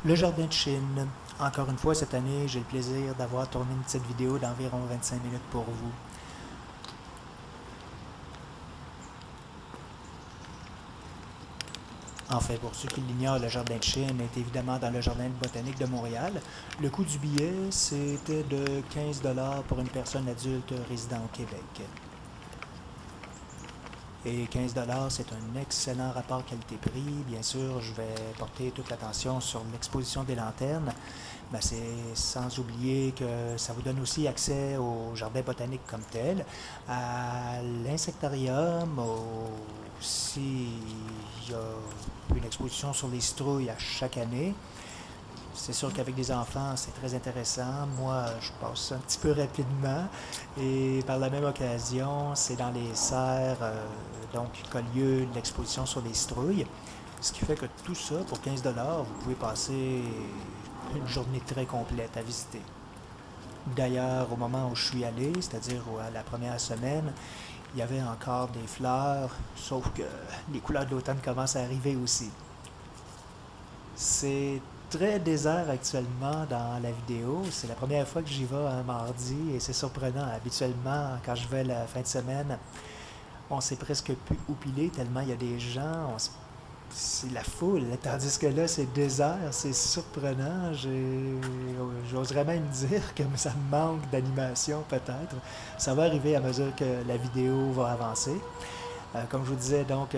Le jardin de Chine. Encore une fois, cette année, j'ai le plaisir d'avoir tourné une petite vidéo d'environ 25 minutes pour vous. En fait, pour ceux qui l'ignorent, le jardin de Chine est évidemment dans le jardin botanique de Montréal. Le coût du billet, c'était de 15 $ pour une personne adulte résidant au Québec. Et 15 $, c'est un excellent rapport qualité-prix. Bien sûr, je vais porter toute l'attention sur l'exposition des lanternes, mais c'est sans oublier que ça vous donne aussi accès au jardin botanique comme tel, à l'insectarium, aussi il y a une exposition sur les citrouilles à chaque année. C'est sûr qu'avec des enfants, c'est très intéressant. Moi, je passe un petit peu rapidement. Et par la même occasion, c'est dans les serres, donc qu'a lieu l'exposition sur les citrouilles. Ce qui fait que tout ça, pour 15 $, vous pouvez passer une journée très complète à visiter. D'ailleurs, au moment où je suis allé, c'est-à-dire à la première semaine, il y avait encore des fleurs, sauf que les couleurs de l'automne commencent à arriver aussi. C'est très désert actuellement dans la vidéo. C'est la première fois que j'y vais un mardi et c'est surprenant. Habituellement, quand je vais la fin de semaine, on sait presque plus où piler tellement il y a des gens. C'est la foule. Tandis que là, c'est désert. C'est surprenant. J'oserais même dire que ça me manque d'animation peut-être. Ça va arriver à mesure que la vidéo va avancer. Comme je vous disais, donc,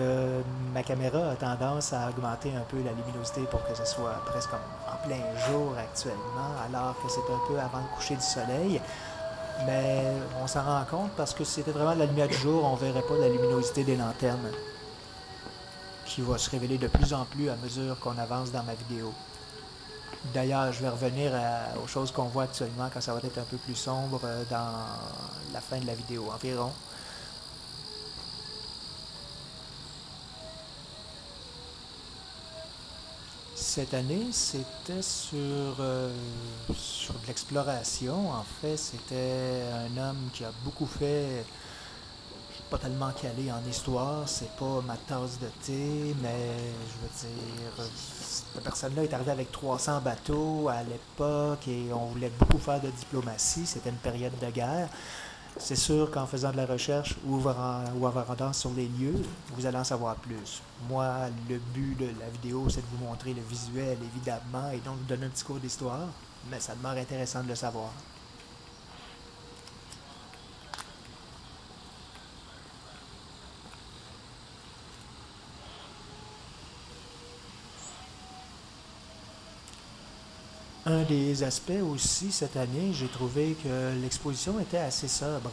ma caméra a tendance à augmenter un peu la luminosité pour que ce soit presque en plein jour actuellement, alors que c'est un peu avant le coucher du soleil. Mais on s'en rend compte parce que si c'était vraiment la lumière du jour, on ne verrait pas la luminosité des lanternes qui va se révéler de plus en plus à mesure qu'on avance dans ma vidéo. D'ailleurs, je vais revenir aux choses qu'on voit actuellement quand ça va être un peu plus sombre dans la fin de la vidéo environ. Cette année, c'était sur de l'exploration. En fait, c'était un homme qui a beaucoup fait. Je suis pas tellement calé en histoire, c'est pas ma tasse de thé, mais je veux dire, cette personne-là est arrivée avec 300 bateaux à l'époque et on voulait beaucoup faire de diplomatie. C'était une période de guerre. C'est sûr qu'en faisant de la recherche ou en vous rendant sur les lieux, vous allez en savoir plus. Moi, le but de la vidéo, c'est de vous montrer le visuel, évidemment, et donc vous donner un petit cours d'histoire, mais ça demeure intéressant de le savoir. Un des aspects aussi cette année, j'ai trouvé que l'exposition était assez sobre.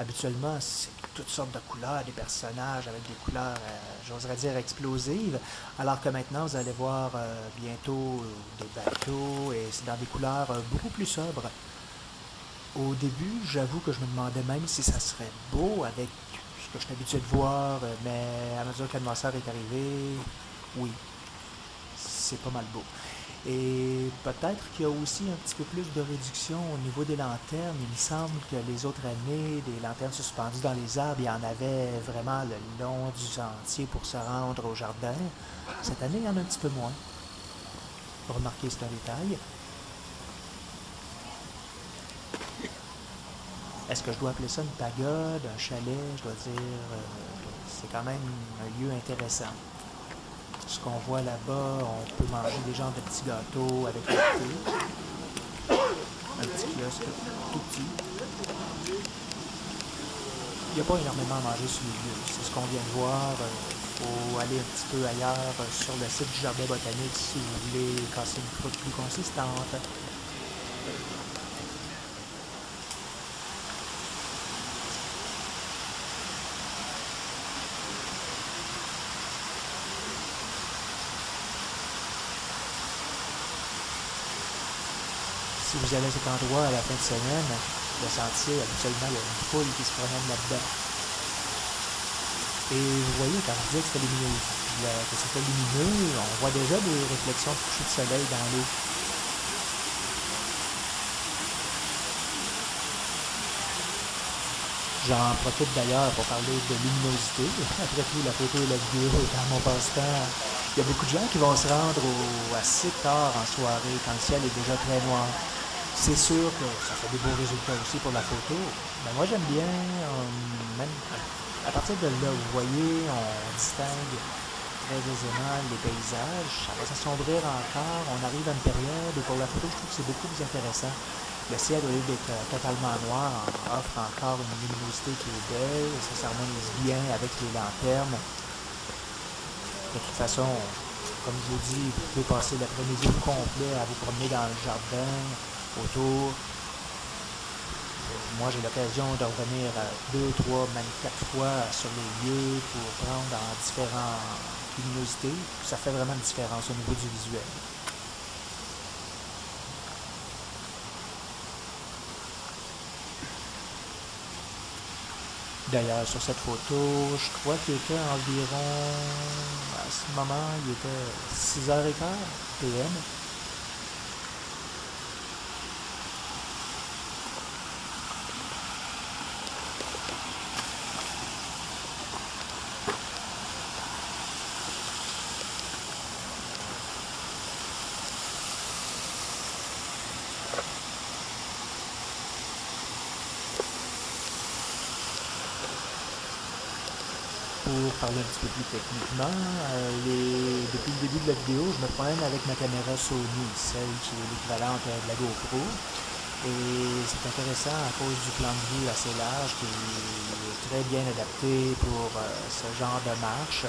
Habituellement, c'est toutes sortes de couleurs, des personnages avec des couleurs, j'oserais dire, explosives, alors que maintenant, vous allez voir bientôt des bateaux et c'est dans des couleurs beaucoup plus sobres. Au début, j'avoue que je me demandais même si ça serait beau avec ce que je suis habitué de voir, mais à mesure que l'atmosphère est arrivée, oui, c'est pas mal beau. Et peut-être qu'il y a aussi un petit peu plus de réduction au niveau des lanternes. Il me semble que les autres années, des lanternes suspendues dans les arbres, il y en avait vraiment le long du sentier pour se rendre au jardin. Cette année, il y en a un petit peu moins. Remarquez, c'est un détail. Est-ce que je dois appeler ça une pagode, un chalet? Je dois dire, c'est quand même un lieu intéressant. Ce qu'on voit là-bas, on peut manger des genres de petits gâteaux avec le thé. Un petit kiosque tout petit. Il n'y a pas énormément à manger sur les lieux. C'est ce qu'on vient de voir. Il faut aller un petit peu ailleurs sur le site du jardin botanique si vous voulez casser une croûte plus consistante. Si vous allez à cet endroit à la fin de semaine, le sentier, habituellement, il y a une foule qui se promène là-dedans. Et vous voyez, quand je disais que c'était lumineux, on voit déjà des réflexions de coucher de soleil dans l'eau. J'en profite d'ailleurs pour parler de luminosité. Après tout, la photo et la vidéo est dans mon passe-temps. Il y a beaucoup de gens qui vont se rendre assez tard en soirée quand le ciel est déjà très noir. C'est sûr que ça fait des beaux résultats aussi pour la photo. Mais moi j'aime bien, même à partir de là, vous voyez, on distingue très aisément les paysages. Ça va s'assombrir encore. On arrive à une période où pour la photo, je trouve que c'est beaucoup plus intéressant. Le ciel, au lieu d'être totalement noir, offre encore une luminosité qui est belle. Ça s'harmonise bien avec les lanternes. De toute façon, comme je vous dis, vous pouvez passer l'après-midi au complet à vous promener dans le jardin, autour. Moi, j'ai l'occasion de revenir 2, 3, même 4 fois sur les lieux pour prendre dans différentes luminosités. Ça fait vraiment une différence au niveau du visuel. D'ailleurs, sur cette photo, je crois qu'il était environ, à ce moment, il était 6h15 PM. Pour parler un petit peu plus techniquement, depuis le début de la vidéo, je me promène avec ma caméra Sony, celle qui est l'équivalente de la GoPro. Et c'est intéressant à cause du plan de vue assez large qui est très bien adapté pour ce genre de marche.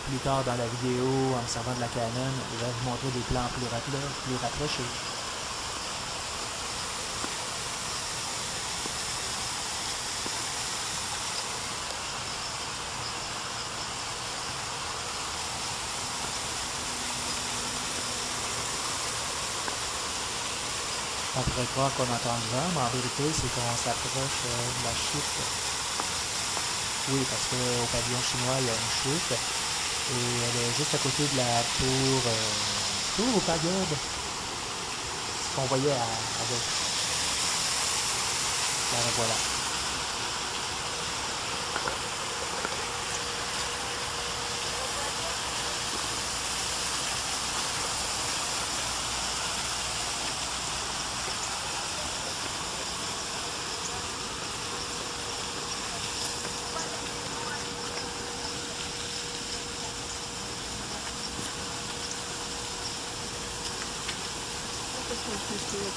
Plus tard dans la vidéo, en me servant de la Canon, je vais vous montrer des plans plus rapprochés. On pourrait croire qu'on entend le vent, mais en vérité, c'est qu'on s'approche de la chute. Oui, parce qu'au pavillon chinois, il y a une chute. Et elle est juste à côté de la tour ou pagode. Ce qu'on voyait à gauche. La revoilà.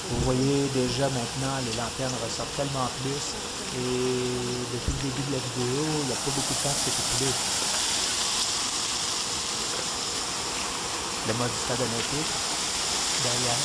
Vous voyez déjà maintenant, les lanternes ressortent tellement plus. Et depuis le début de la vidéo, il n'y a pas beaucoup de temps que c'est écoulé. Le mode du stade olympique, derrière.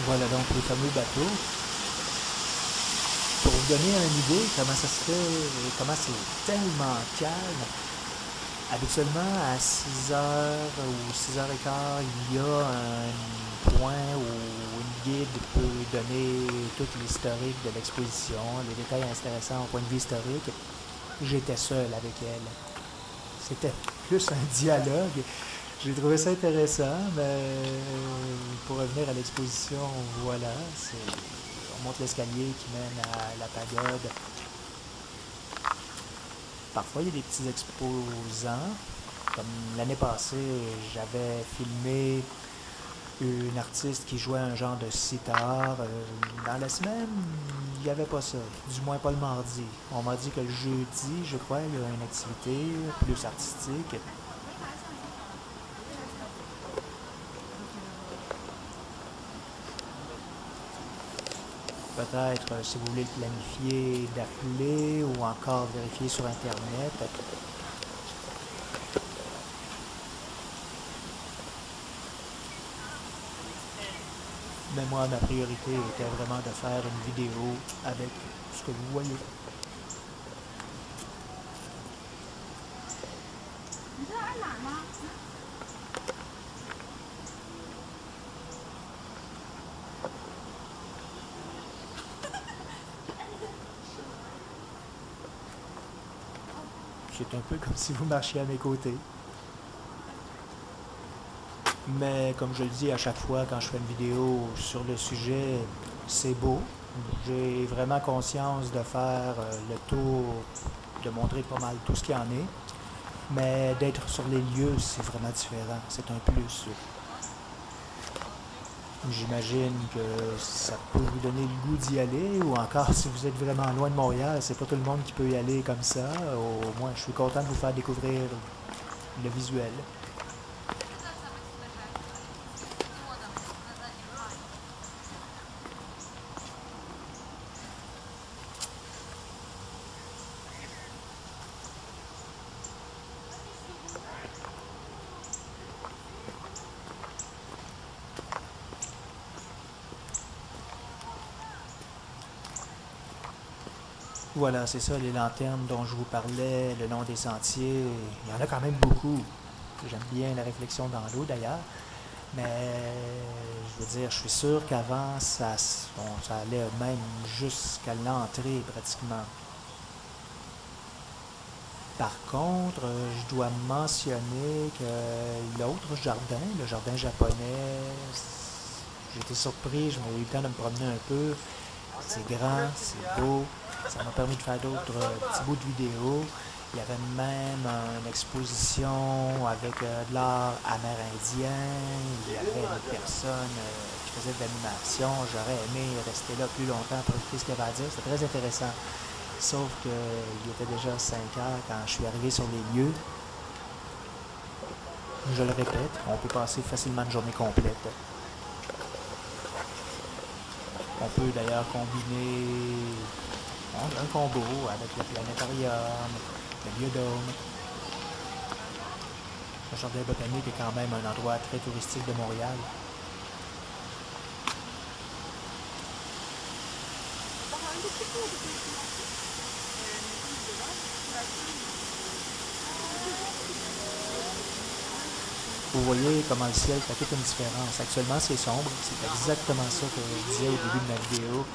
Voilà donc le fameux bateau. Pour vous donner une idée comment ça se fait, comment c'est tellement calme, habituellement à 6h ou 6h15, il y a un point où une guide peut donner tout l'historique de l'exposition, les détails intéressants au point de vue historique. J'étais seul avec elle. C'était plus un dialogue. J'ai trouvé ça intéressant, mais pour revenir à l'exposition, voilà, on monte l'escalier qui mène à la pagode. Parfois, il y a des petits exposants. Comme l'année passée, j'avais filmé une artiste qui jouait un genre de sitar. Dans la semaine, il n'y avait pas ça, du moins pas le mardi. On m'a dit que le jeudi, je crois, il y a une activité plus artistique. Peut-être, si vous voulez le planifier, d'appeler ou encore vérifier sur Internet. Mais moi, ma priorité était vraiment de faire une vidéo avec ce que vous voyez. C'est un peu comme si vous marchiez à mes côtés. Mais comme je le dis à chaque fois quand je fais une vidéo sur le sujet, c'est beau. J'ai vraiment conscience de faire le tour, de montrer pas mal tout ce qu'il y en est. Mais d'être sur les lieux, c'est vraiment différent. C'est un plus. J'imagine que ça peut vous donner le goût d'y aller, ou encore si vous êtes vraiment loin de Montréal, c'est pas tout le monde qui peut y aller comme ça. Au moins, je suis content de vous faire découvrir le visuel. Voilà, c'est ça, les lanternes dont je vous parlais le long des sentiers. Il y en a quand même beaucoup. J'aime bien la réflexion dans l'eau d'ailleurs. Mais je veux dire, je suis sûr qu'avant, ça allait même jusqu'à l'entrée pratiquement. Par contre, je dois mentionner que l'autre jardin, le jardin japonais, j'ai été surpris, je m'ai eu le temps de me promener un peu. C'est grand, c'est beau, ça m'a permis de faire d'autres petits bouts de vidéos. Il y avait même une exposition avec de l'art amérindien. Il y avait une personne qui faisait de l'animation. J'aurais aimé rester là plus longtemps pour écouter ce qu'elle avait à dire. C'était très intéressant. Sauf qu'il était déjà 5 heures quand je suis arrivé sur les lieux. Je le répète, on peut passer facilement une journée complète. On peut d'ailleurs combiner un combo avec le planétarium, le biodôme. Le jardin botanique est quand même un endroit très touristique de Montréal. Vous voyez comment le ciel fait toute une différence. Actuellement, c'est sombre. C'est exactement ça que je disais au début de ma vidéo.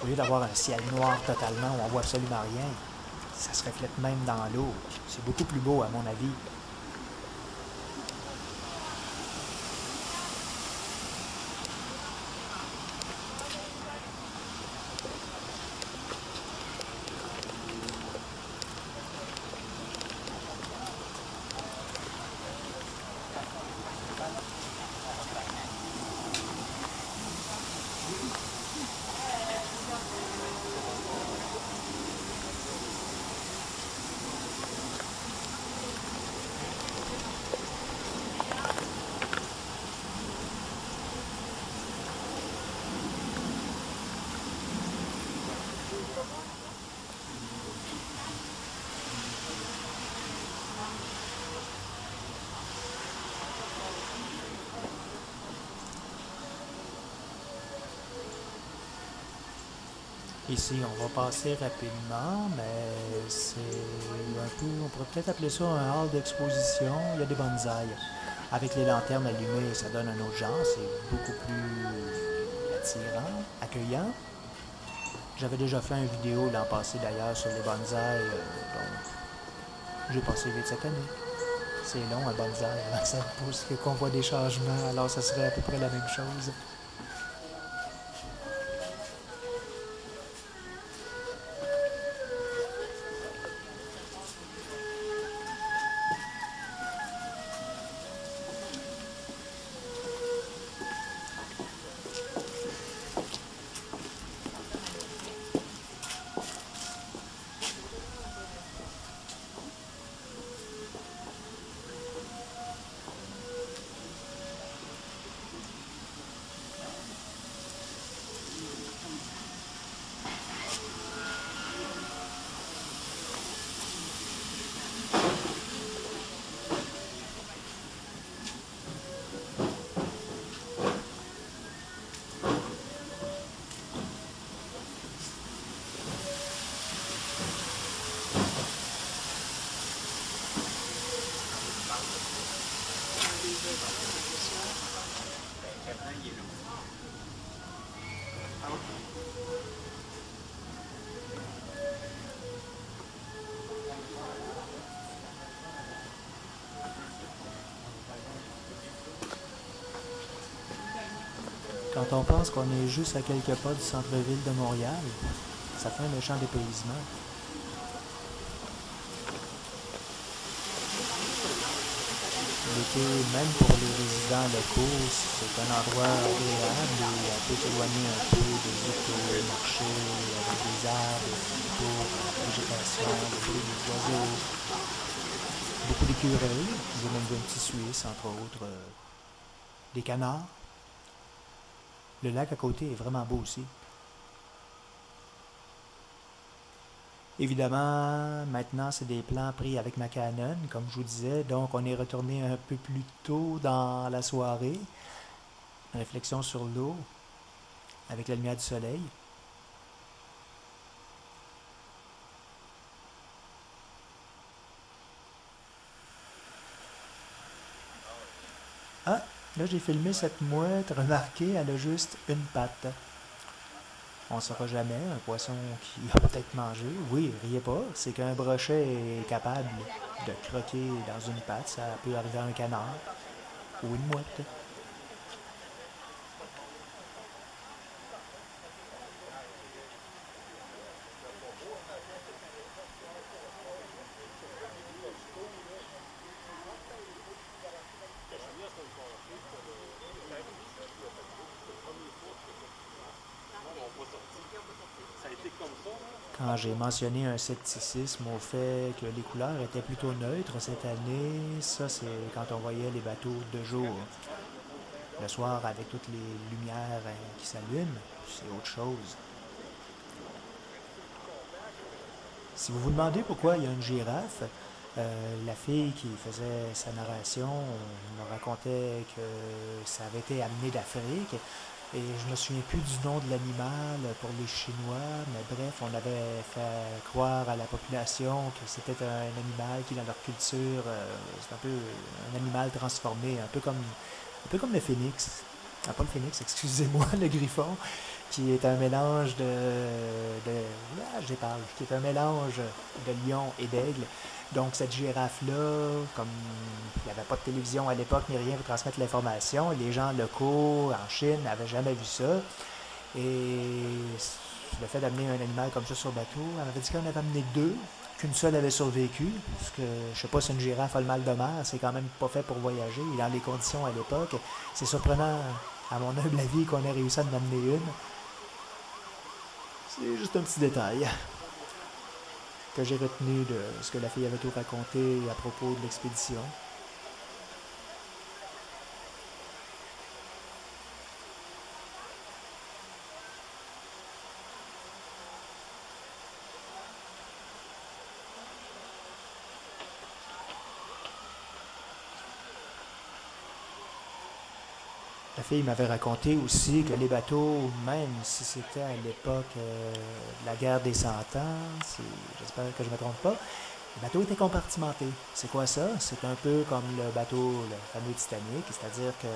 Au lieu d'avoir un ciel noir totalement où on voit absolument rien, ça se reflète même dans l'eau. C'est beaucoup plus beau, à mon avis. Ici, on va passer rapidement, mais c'est un peu, on pourrait peut-être appeler ça un hall d'exposition. Il y a des bonsaïs. Avec les lanternes allumées, ça donne un autre genre. C'est beaucoup plus attirant, accueillant. J'avais déjà fait une vidéo l'an passé d'ailleurs sur les bonsaïs, donc j'ai passé vite cette année. C'est long un bonsaï avant que ça pousse, qu'on voit des changements, alors ça serait à peu près la même chose. Quand on pense qu'on est juste à quelques pas du centre-ville de Montréal, ça fait un méchant dépaysement. L'été, même pour les résidents locaux, c'est un endroit agréable et on peut s'éloigner un peu des autos, marcher avec des arbres, autour, végétation, le bruit des oiseaux, beaucoup d'écureuils, j'ai même vu un petit Suisse, entre autres, des canards. Le lac à côté est vraiment beau aussi. Évidemment, maintenant, c'est des plans pris avec ma Canon, comme je vous disais. Donc, on est retourné un peu plus tôt dans la soirée. Réflexion sur l'eau, avec la lumière du soleil. Ah, là, j'ai filmé cette mouette. Remarquez, elle a juste une patte. On ne saura jamais, un poisson qui a peut-être mangé. Oui, riez pas, c'est qu'un brochet est capable de croquer dans une patte. Ça peut arriver à un canard ou une mouette. Quand j'ai mentionné un scepticisme au fait que les couleurs étaient plutôt neutres cette année, ça c'est quand on voyait les bateaux de jour. Le soir, avec toutes les lumières qui s'allument, c'est autre chose. Si vous vous demandez pourquoi il y a une girafe, la fille qui faisait sa narration me racontait que ça avait été amené d'Afrique. Et je me souviens plus du nom de l'animal pour les Chinois, mais bref, on avait fait croire à la population que c'était un animal qui, dans leur culture, c'est un peu un animal transformé, un peu comme le phénix. Ah, pas le phénix, excusez-moi, le griffon, qui est un mélange j'épargne, qui est un mélange de lion et d'aigle. Donc cette girafe-là, comme il n'y avait pas de télévision à l'époque ni rien pour transmettre l'information, les gens locaux en Chine n'avaient jamais vu ça. Et le fait d'amener un animal comme ça sur le bateau, on avait dit qu'on avait amené deux, qu'une seule avait survécu, parce que je sais pas si une girafe a le mal de mer, c'est quand même pas fait pour voyager, et dans les conditions à l'époque, c'est surprenant, à mon humble avis, qu'on ait réussi à en amener une. C'est juste un petit détail que j'ai retenu de ce que la fille avait tout raconté à propos de l'expédition. La fille m'avait raconté aussi que les bateaux, même si c'était à l'époque de la guerre des 100 ans, j'espère que je ne me trompe pas, les bateaux étaient compartimentés. C'est quoi ça? C'est un peu comme le bateau, le fameux Titanic, c'est-à-dire que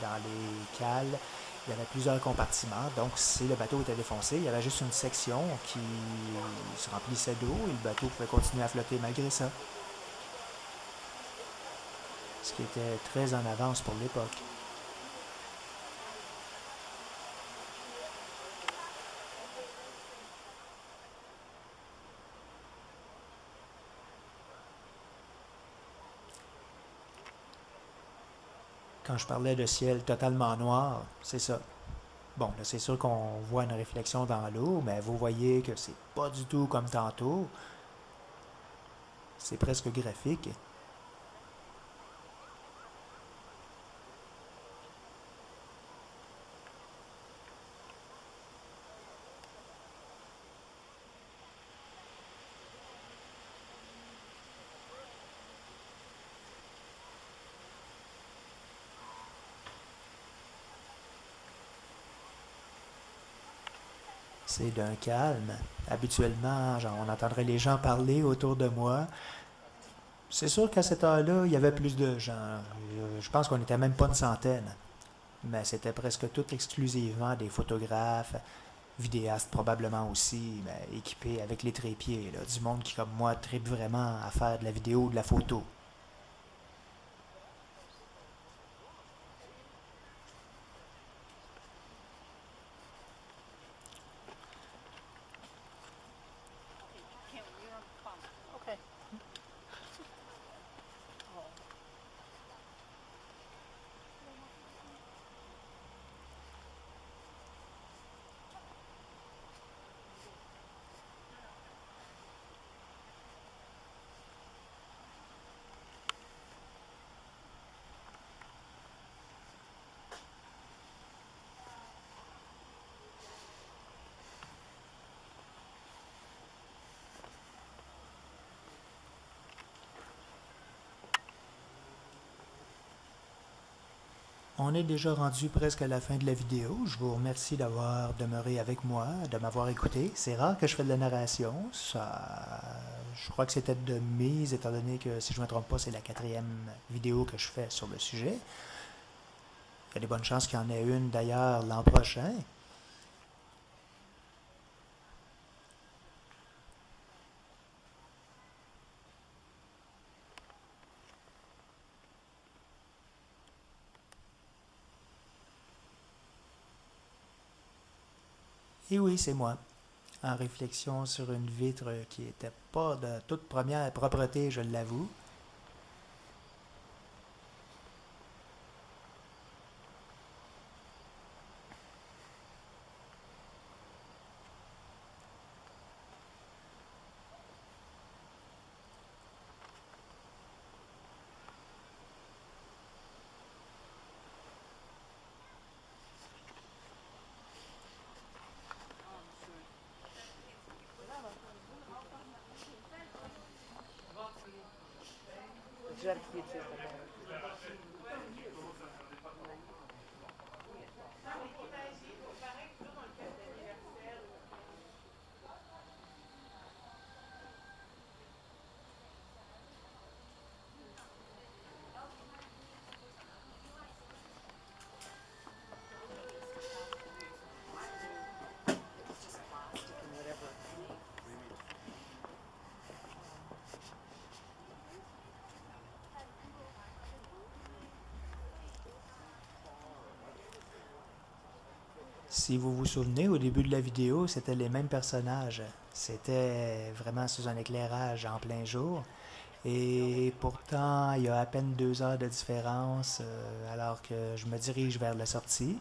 dans les cales, il y avait plusieurs compartiments. Donc, si le bateau était défoncé, il y avait juste une section qui se remplissait d'eau et le bateau pouvait continuer à flotter malgré ça. Ce qui était très en avance pour l'époque. Quand je parlais de ciel totalement noir, c'est ça. Bon, là, c'est sûr qu'on voit une réflexion dans l'eau, mais vous voyez que c'est pas du tout comme tantôt. C'est presque graphique. C'est d'un calme. Habituellement, genre, on entendrait les gens parler autour de moi. C'est sûr qu'à cette heure-là, il y avait plus de gens. Je pense qu'on n'était même pas une centaine. Mais c'était presque tout exclusivement des photographes, vidéastes probablement aussi, mais équipés avec les trépieds, là, du monde qui, comme moi, tripe vraiment à faire de la vidéo ou de la photo. On est déjà rendu presque à la fin de la vidéo. Je vous remercie d'avoir demeuré avec moi, de m'avoir écouté. C'est rare que je fais de la narration. Je crois que c'était de mise, étant donné que, si je ne me trompe pas, c'est la quatrième vidéo que je fais sur le sujet. Il y a des bonnes chances qu'il y en ait une d'ailleurs l'an prochain. Et oui, c'est moi, en réflexion sur une vitre qui n'était pas de toute première propreté, je l'avoue. Żartnicy. Si vous vous souvenez, au début de la vidéo, c'était les mêmes personnages. C'était vraiment sous un éclairage en plein jour. Et pourtant, il y a à peine 2 heures de différence alors que je me dirige vers la sortie.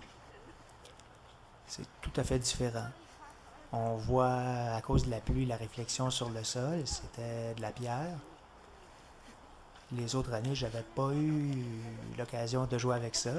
C'est tout à fait différent. On voit, à cause de la pluie, la réflexion sur le sol. C'était de la pierre. Les autres années, j'avais pas eu l'occasion de jouer avec ça.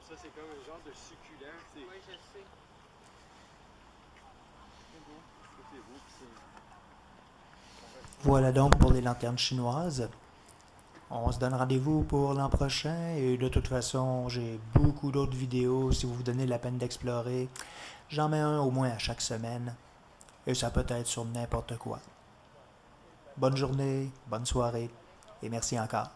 Ça, c'est comme un genre de succulent. Oui, je sais. C'est beau. C'est beau, Voilà donc pour les lanternes chinoises. On se donne rendez-vous pour l'an prochain et de toute façon, j'ai beaucoup d'autres vidéos si vous vous donnez la peine d'explorer. J'en mets un au moins à chaque semaine et ça peut être sur n'importe quoi. Bonne journée, bonne soirée et merci encore.